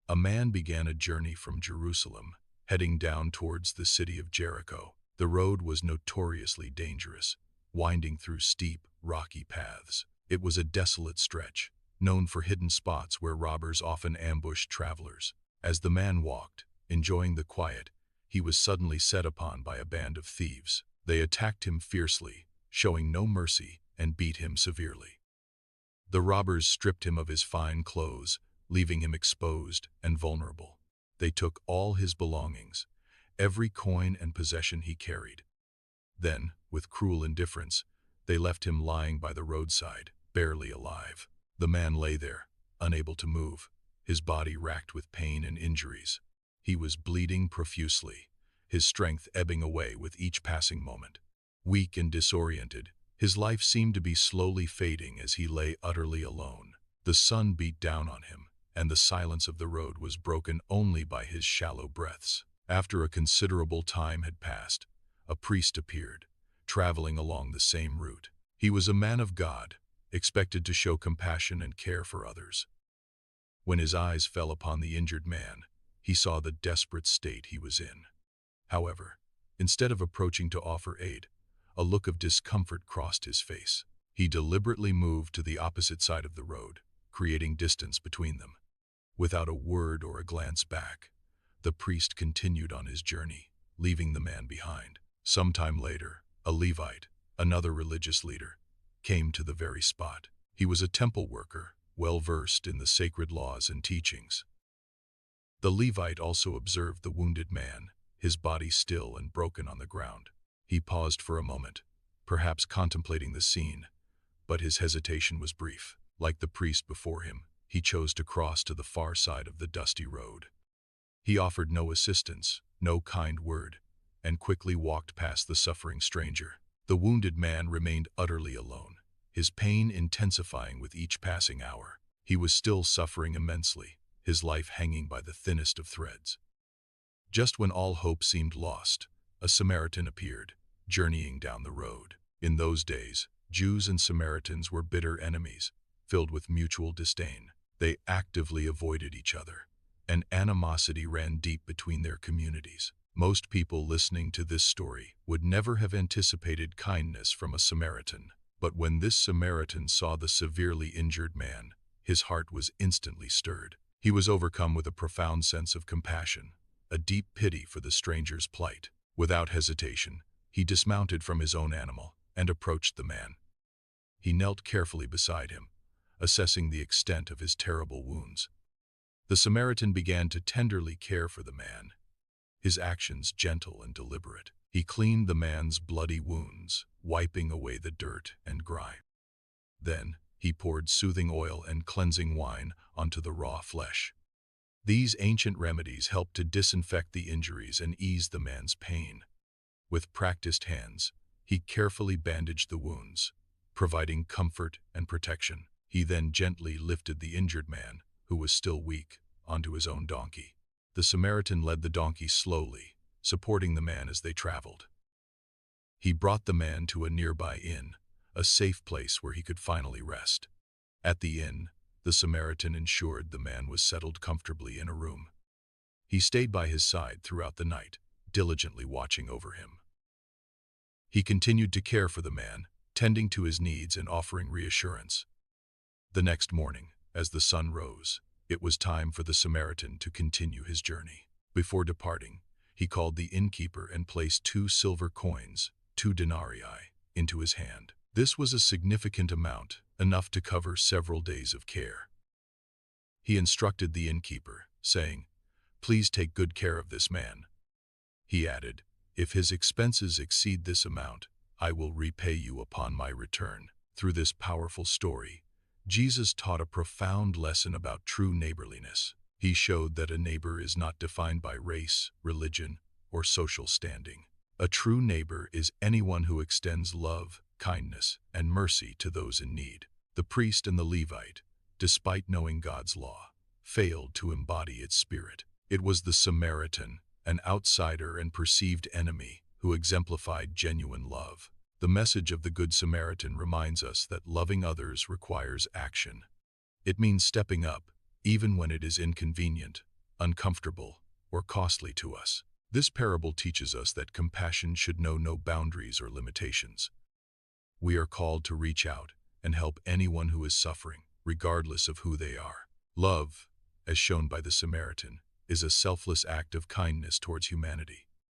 A man began a journey from Jerusalem, heading down towards the city of Jericho. The road was notoriously dangerous, winding through steep, rocky paths. It was a desolate stretch, known for hidden spots where robbers often ambushed travelers. As the man walked, enjoying the quiet, he was suddenly set upon by a band of thieves. They attacked him fiercely, showing no mercy, and beat him severely. The robbers stripped him of his fine clothes, leaving him exposed and vulnerable. They took all his belongings, every coin and possession he carried. Then, with cruel indifference, they left him lying by the roadside, barely alive. The man lay there, unable to move, his body racked with pain and injuries. He was bleeding profusely, his strength ebbing away with each passing moment. Weak and disoriented, his life seemed to be slowly fading as he lay utterly alone. The sun beat down on him, and the silence of the road was broken only by his shallow breaths. After a considerable time had passed, a priest appeared, traveling along the same route. He was a man of God, expected to show compassion and care for others. When his eyes fell upon the injured man, he saw the desperate state he was in. However, instead of approaching to offer aid, a look of discomfort crossed his face. He deliberately moved to the opposite side of the road, creating distance between them. Without a word or a glance back, the priest continued on his journey, leaving the man behind. Sometime later, a Levite, another religious leader, came to the very spot. He was a temple worker, well versed in the sacred laws and teachings. The Levite also observed the wounded man, his body still and broken on the ground. He paused for a moment, perhaps contemplating the scene, but his hesitation was brief. Like the priest before him, he chose to cross to the far side of the dusty road. He offered no assistance, no kind word, and quickly walked past the suffering stranger. The wounded man remained utterly alone, his pain intensifying with each passing hour. He was still suffering immensely, his life hanging by the thinnest of threads. Just when all hope seemed lost, a Samaritan appeared, journeying down the road. In those days, Jews and Samaritans were bitter enemies, filled with mutual disdain. They actively avoided each other, and animosity ran deep between their communities. Most people listening to this story would never have anticipated kindness from a Samaritan. But when this Samaritan saw the severely injured man, his heart was instantly stirred. He was overcome with a profound sense of compassion, a deep pity for the stranger's plight. Without hesitation, he dismounted from his own animal and approached the man. He knelt carefully beside him, assessing the extent of his terrible wounds. The Samaritan began to tenderly care for the man, his actions gentle and deliberate. He cleaned the man's bloody wounds, wiping away the dirt and grime. Then, he poured soothing oil and cleansing wine onto the raw flesh. These ancient remedies helped to disinfect the injuries and ease the man's pain. With practiced hands, he carefully bandaged the wounds, providing comfort and protection. He then gently lifted the injured man, who was still weak, onto his own donkey. The Samaritan led the donkey slowly, supporting the man as they traveled. He brought the man to a nearby inn, a safe place where he could finally rest. At the inn, the Samaritan ensured the man was settled comfortably in a room. He stayed by his side throughout the night, diligently watching over him. He continued to care for the man, tending to his needs and offering reassurance. The next morning, as the sun rose, it was time for the Samaritan to continue his journey. Before departing, he called the innkeeper and placed 2 silver coins, 2 denarii, into his hand. This was a significant amount, enough to cover several days of care. He instructed the innkeeper, saying, "Please take good care of this man." He added, "If his expenses exceed this amount, I will repay you upon my return." Through this powerful story, Jesus taught a profound lesson about true neighborliness. He showed that a neighbor is not defined by race, religion, or social standing. A true neighbor is anyone who extends love, kindness, and mercy to those in need. The priest and the Levite, despite knowing God's law, failed to embody its spirit. It was the Samaritan, an outsider and perceived enemy, who exemplified genuine love. The message of the Good Samaritan reminds us that loving others requires action. It means stepping up, even when it is inconvenient, uncomfortable, or costly to us. This parable teaches us that compassion should know no boundaries or limitations. We are called to reach out and help anyone who is suffering, regardless of who they are. Love, as shown by the Samaritan, is a selfless act of kindness towards humanity.